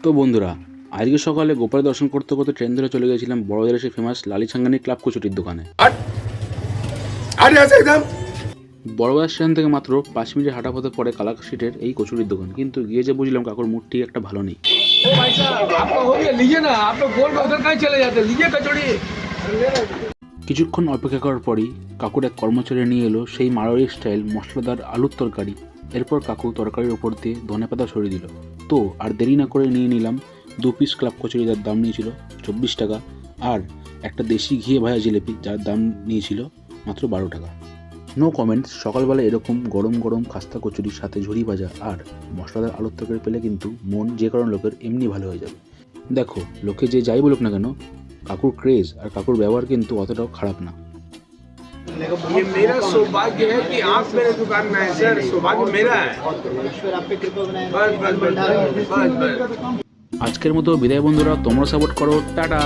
তো বন্ধুরা, আজকে সকালে গোপাল দর্শন করতে করতে ট্রেন ধরে চলে গেছিলাম বড়বাজারে সেই ফেমাস লালি ছাঙ্গানি ক্লাব কচুরির দোকানে। বড়বাজার স্টেশন থেকে মাত্র 5 মিনিট হাঁটা পথে পড়ে কালাক স্ট্রিটের এই কচুরির দোকান, কিন্তু গিয়ে যে বুঝলাম কাকুর মুড ঠিক একটা ভালো নেই। ओ भाई साहब आपका हो गया, लीजिए ना। आप लोग गोल में उधर कहीं चले जाते, लीजिए कचौड़ी। কিছুক্ষণ অপেক্ষা করার পরই কাকুর এক কর্মচারী নিয়ে এলো সেই মারোয়ারি স্টাইল মশলাদার আলুর তরকারি। এরপর কাকু তরকারির ওপর দিয়ে ধনেপাতা ছড়িয়ে দিল। তো আর দেরি না করে নিয়ে নিলাম 2 পিস ক্লাব কচুরি, যার দাম নিয়েছিল 24 টাকা, আর একটা দেশি ঘিয়ে ভাজা জিলেপি যার দাম নিয়েছিল মাত্র 12 টাকা। No comments. সকালবেলা এরকম গরম গরম খাস্তা কচুরির সাথে ঝুরি ভাজা আর মশলাদার আলুর তরকারি পেলে কিন্তু মন যে কারণ লোকের এমনি ভালো হয়ে যাবে। দেখো, লোকে যে যাই বলুক না কেন, কাকুর ক্রেজ আর কাকুর ব্যবহার কিন্তু অতটাও খারাপ না। ये मेरा सौभाग्य है कि आप मेरे दुकान में आए सर, सौभाग्य मेरा है। ईश्वर आप पे कृपा बनाए बस बस बस बस बस। আজকের মতো বিদায় বন্ধুরা, তোমরা সাপোর্ট করো, টাটা।